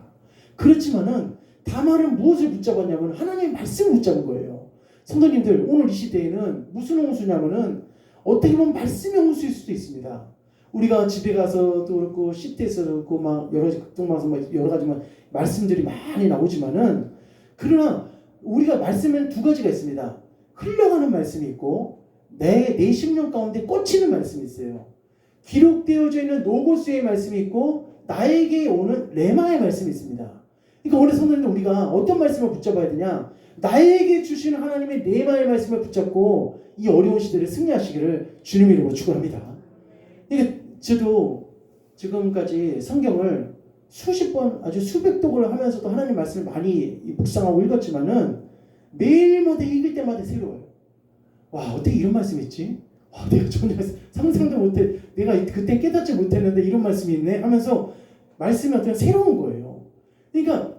그렇지만은 다말은 무엇을 붙잡았냐면 하나님의 말씀을 붙잡은 거예요. 성도님들, 오늘 이 시대에는 무슨 홍수냐면은 어떻게 보면 말씀의 홍수일 수도 있습니다. 우리가 집에 가서도 그렇고 시트에서도 그렇고 막 여러 가지 극동방송 여러 가지 말씀들이 많이 나오지만은 그러나 우리가 말씀에는 두 가지가 있습니다. 흘러가는 말씀이 있고 내 심령 가운데 꽂히는 말씀이 있어요. 기록되어져 있는 로고스의 말씀이 있고 나에게 오는 레마의 말씀이 있습니다. 그러니까 오늘 성도님들 우리가 어떤 말씀을 붙잡아야 되냐? 나에게 주시는 하나님의 레마의 말씀을 붙잡고 이 어려운 시대를 승리하시기를 주님의 이름으로 축원합니다. 그러니까 저도 지금까지 성경을 수십 번 아주 수백 독을 하면서도 하나님 말씀을 많이 묵상하고 읽었지만은 매일마다 읽을 때마다 새로워요. 와, 어떻게 이런 말씀이 있지? 와, 내가 전혀 상상도 못해. 내가 그때 깨닫지 못했는데 이런 말씀이 있네 하면서 말씀이 어떻게 새로운 거예요. 그러니까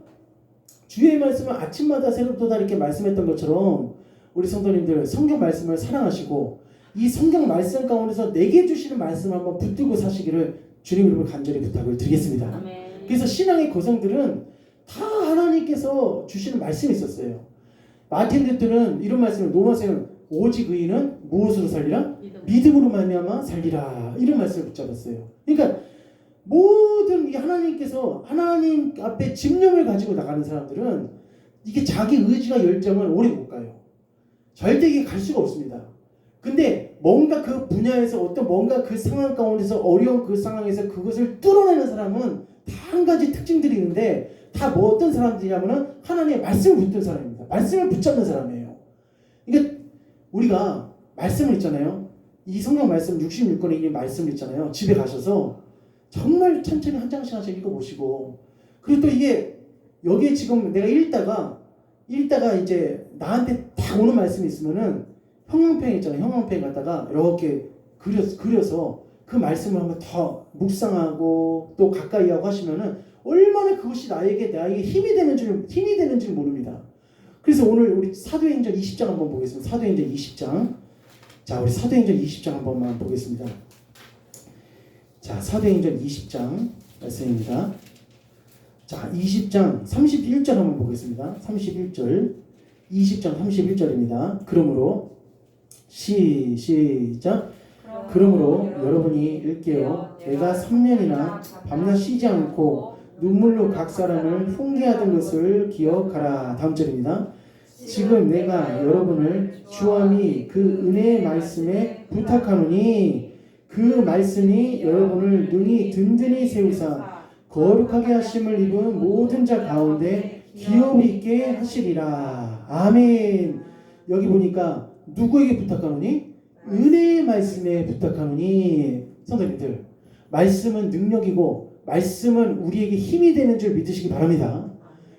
주의 말씀은 아침마다 새롭다 이렇게 말씀했던 것처럼 우리 성도님들 성경 말씀을 사랑하시고 이 성경 말씀 가운데서 내게 주시는 말씀을 한번 붙들고 사시기를 주님 이름으로 간절히 부탁을 드리겠습니다. 아멘. 그래서 신앙의 거성들은 다 하나님께서 주시는 말씀이 있었어요. 마틴 루터는 이런 말씀을 로마서에는 오직 의인은 무엇으로 살리라? 믿음으로 말미암아 살리라. 이런 말씀을 붙잡았어요. 그러니까 모든 이 하나님께서 하나님 앞에 집념을 가지고 나가는 사람들은 이게 자기 의지와 열정을 오래 못 가요. 절대 이게 갈 수가 없습니다. 근데 뭔가 그 분야에서 뭔가 그 상황 가운데서 어려운 그 상황에서 그것을 뚫어내는 사람은 다 한 가지 특징들이 있는데 다 어떤 사람들이냐면은 하나님의 말씀을 붙든 사람입니다. 말씀을 붙잡는 사람이에요. 그러니까 우리가 말씀을 있잖아요. 이 성경 말씀 66권에 있는 말씀을 있잖아요. 집에 가셔서 정말 천천히 한 장씩 하나씩 읽어보시고 그리고 또 이게 여기에 지금 내가 읽다가 이제 나한테 딱 오는 말씀이 있으면은 형광펜 있잖아요. 형광펜 갖다가 이렇게 그려서 그 말씀을 한번 더 묵상하고 또 가까이 하고 하시면은 얼마나 그것이 나에게 힘이 되는지 모릅니다. 그래서 오늘 우리 사도행전 20장 한번 보겠습니다. 사도행전 20장. 자, 우리 사도행전 20장 한 번만 보겠습니다. 자, 사도행전 20장 말씀입니다. 자, 20장 31절 한번 보겠습니다. 31절. 20장 31절입니다. 그러므로 시작. 그러므로 여러분이 일깨어 내가 3년이나 밤낮 쉬지 않고 눈물로 각 사람을 훈계하던 것을 기억하라. 다음 절입니다. 지금 내가 여러분을 주함이 그 은혜의 말씀에 부탁하노니 그 말씀이 여러분을 능히 든든히 세우사 거룩하게 하심을 입은 모든 자 가운데 기업 있게 하시리라. 아멘. 여기 보니까 누구에게 부탁하노니? 은혜의 말씀에 부탁하노니. 성도님들, 말씀은 능력이고 말씀은 우리에게 힘이 되는 줄 믿으시기 바랍니다.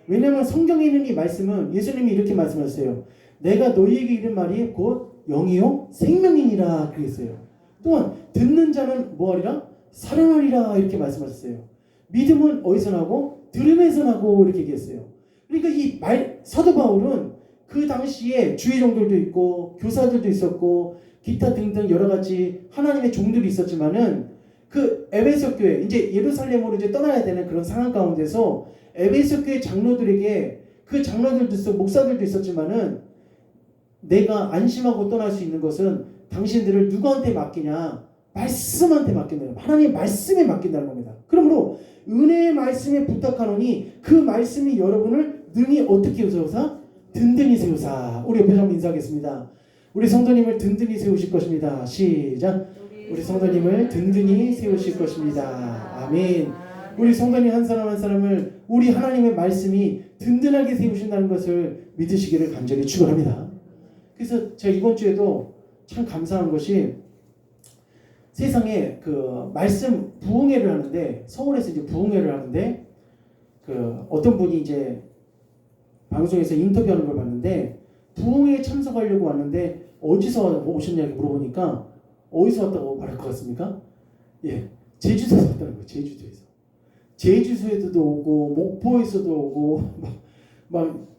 왜냐하면 성경에 있는 이 말씀은 예수님이 이렇게 말씀하셨어요. 내가 너희에게 이른 말이 곧 영이요 생명이니라 그랬어요. 또한 듣는 자는 뭐하리라? 살아나리라 이렇게 말씀하셨어요. 믿음은 어디서 나고? 들음에서 나고 이렇게 얘기했어요. 그러니까 이 사도 바울은 그 당시에 주의종들도 있고 교사들도 있었고 기타 등등 여러 가지 하나님의 종들이 있었지만은 그 에베소 교회 이제 예루살렘으로 이제 떠나야 되는 그런 상황 가운데서 에베소 교회 장로들에게 그 장로들도 있었고 목사들도 있었지만은 내가 안심하고 떠날 수 있는 것은 당신들을 누구한테 맡기냐? 말씀한테 맡긴다는 거예요. 하나님의 말씀에 맡긴다는 겁니다. 그러므로 은혜의 말씀에 부탁하노니 그 말씀이 여러분을 능히 어떻게 세우사? 든든히 세우사. 우리 옆에 한번 인사하겠습니다. 우리 성도님을 든든히 세우실 것입니다. 시작. 우리 성도님을 든든히 세우실 것입니다. 아멘. 우리 성도님 한 사람 한 사람을 우리 하나님의 말씀이 든든하게 세우신다는 것을 믿으시기를 간절히 축원합니다. 그래서 제가 이번 주에도 참 감사한 것이 세상에 그 말씀 부흥회를 하는데 서울에서 이제 부흥회를 하는데 그 어떤 분이 이제 방송에서 인터뷰하는 걸 봤는데 부흥회에 참석하려고 왔는데 어디서 오셨냐고 물어보니까 어디서 왔다고 말할 것 같습니까? 예, 제주도에서 왔다는 거예요. 제주도에서. 제주도에서도 오고 목포에서도 오고 막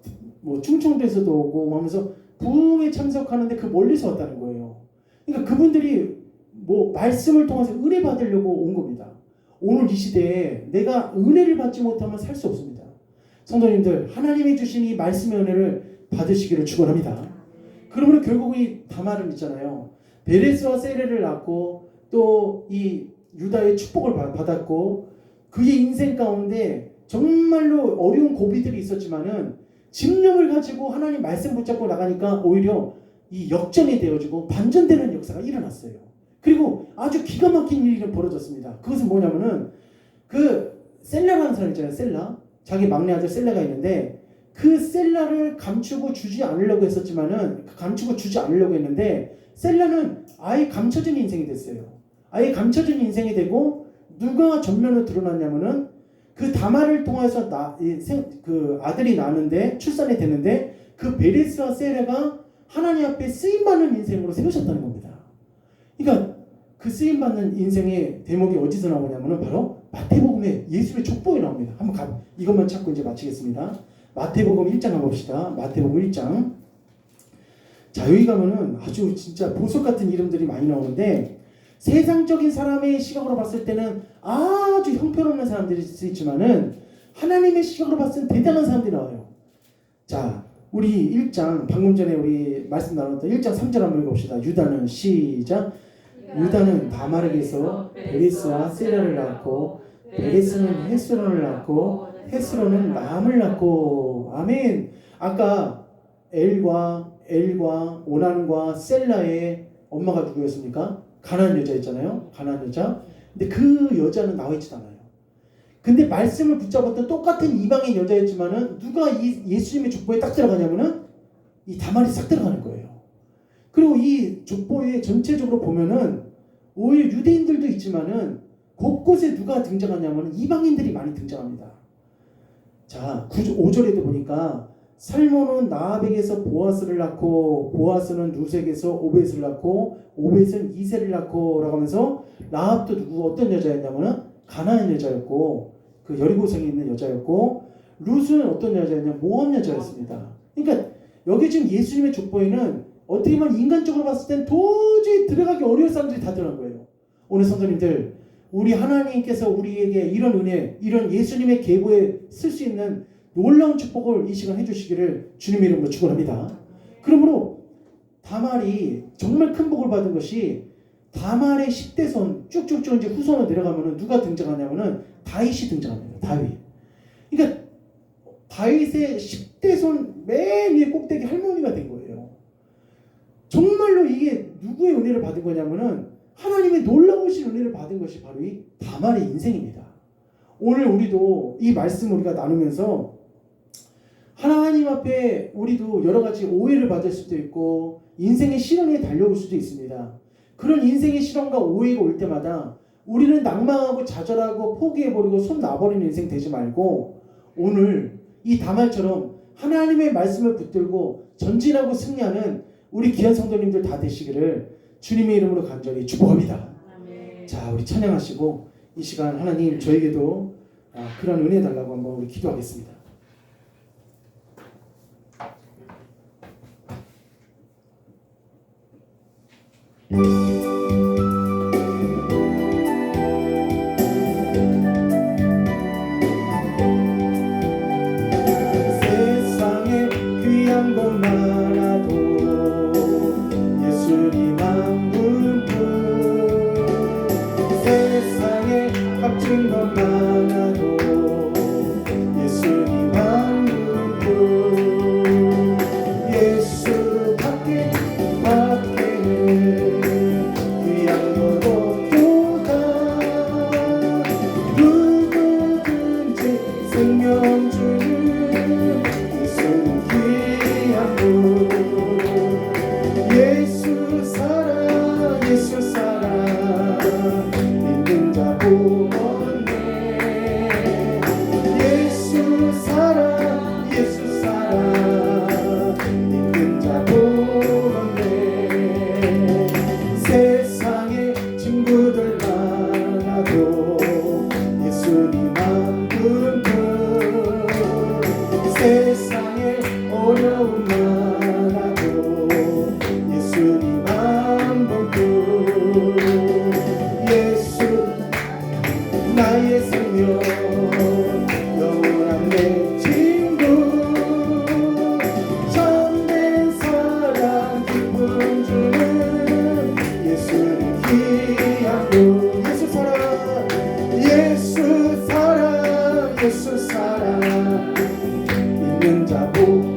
뭐 충청도에서도 오고 하면서 부흥에 참석하는데 그 멀리서 왔다는 거예요. 그러니까 그분들이 뭐 말씀을 통해서 은혜 받으려고 온 겁니다. 오늘 이 시대에 내가 은혜를 받지 못하면 살 수 없습니다. 성도님들, 하나님이 주신 이 말씀의 은혜를 받으시기를 축원합니다. 그러므로 결국 이 다말은 있잖아요. 베레스와 세레를 낳고 또 이 유다의 축복을 받았고 그의 인생 가운데 정말로 어려운 고비들이 있었지만은 집념을 가지고 하나님 말씀 붙잡고 나가니까 오히려 이 역전이 되어지고 반전되는 역사가 일어났어요. 그리고 아주 기가 막힌 일이 벌어졌습니다. 그것은 뭐냐면은 그 셀라라는 사람 있잖아요. 셀라. 자기 막내 아들 셀라가 있는데 그 셀라를 감추고 주지 않으려고 했었지만은 감추고 주지 않으려고 했는데 셀라는 아예 감춰진 인생이 됐어요. 아예 감춰진 인생이 되고 누가 전면으로 드러났냐면은 그 다말을 통해서 그 아들이 나는데 출산이 되는데 그 베레스와 세레가 하나님 앞에 쓰임받는 인생으로 세우셨다는 겁니다. 그러니까 그 쓰임받는 인생의 대목이 어디서 나오냐면은 바로 마태복음에 예수의 족보에 나옵니다. 한번 이것만 찾고 이제 마치겠습니다. 마태복음 1장 한번 봅시다. 마태복음 1장. 자, 여기 가면은 아주 진짜 보석 같은 이름들이 많이 나오는데 세상적인 사람의 시각으로 봤을 때는 아주 형편없는 사람들이 수 있지만은 하나님의 시각으로 봤을 때 대단한 사람들이 나와요. 자, 우리 1장 방금 전에 우리 말씀 나눴던 1장 3절 한번 읽어봅시다. 유다는 시작. 유다는 다말에게서 베레스와 세라를 낳고 베레스는 헤스론을 낳고 헤스론은 라함을 낳고 아멘. 아까 엘과 오난과 셀라의 엄마가 누구였습니까? 가나안 여자였잖아요. 가나안 여자. 근데 그 여자는 나와 있지 않아요. 근데 말씀을 붙잡았던 똑같은 이방인 여자였지만은 누가 이 예수님의 족보에 딱 들어가냐면은 이 다말이 싹 들어가는 거예요. 그리고 이 족보에 전체적으로 보면은 오히려 유대인들도 있지만은 곳곳에 누가 등장하냐면은 이방인들이 많이 등장합니다. 자, 5절에도 보니까 살몬은 나합에게서 보아스를 낳고 보아스는 루색에서 오벳을 낳고 오벳은 이세를 낳고 라고 하면서 라합도 어떤 여자였냐면은 가나안 여자였고 그 여리고성에 있는 여자였고 룻은 어떤 여자였냐 모압 여자였습니다. 그러니까 여기 지금 예수님의 족보에는 어떻게 보면 인간적으로 봤을 땐 도저히 들어가기 어려운 사람들이 다 들어간 거예요. 오늘 성도님들, 우리 하나님께서 우리에게 이런 은혜, 이런 예수님의 계보에 쓸 수 있는 놀라운 축복을 이 시간 해주시기를 주님의 이름으로 축원합니다. 그러므로 다말이 정말 큰 복을 받은 것이 다말의 10대손 쭉쭉쭉 이제 후손으로 내려가면은 누가 등장하냐면은 다윗이 등장합니다. 다윗. 그러니까 다윗의 10대손 맨 위에 꼭대기 할머니가 된 거예요. 정말로 이게 누구의 은혜를 받은 거냐면은 하나님의 놀라우신 은혜를 받은 것이 바로 이 다말의 인생입니다. 오늘 우리도 이 말씀을 우리가 나누면서 하나님 앞에 우리도 여러 가지 오해를 받을 수도 있고 인생의 시련에 달려올 수도 있습니다. 그런 인생의 시련과 오해가 올 때마다 우리는 낭망하고 좌절하고 포기해버리고 손 놔버리는 인생 되지 말고 오늘 이 다말처럼 하나님의 말씀을 붙들고 전진하고 승리하는 우리 귀한 성도님들 다 되시기를 주님의 이름으로 간절히 축복합니다. 아멘. 자, 우리 찬양하시고 이 시간 하나님 저에게도 그런 은혜 달라고 한번 우리 기도하겠습니다. 세상에 귀한 것 많아도 예수님만 부른 뿐 세상에 값진 것 많아도 예수님만 부른 뿐 예수밖에 귀한 것 없도다 누구도 어려움만 하고 예수님 한 번뿐 예수 나의 생명 영원한 내 친구 참된 사랑 기쁨 주는 예수를 귀하고 예수 사랑 예수 사랑 예수 사랑 있는 자 복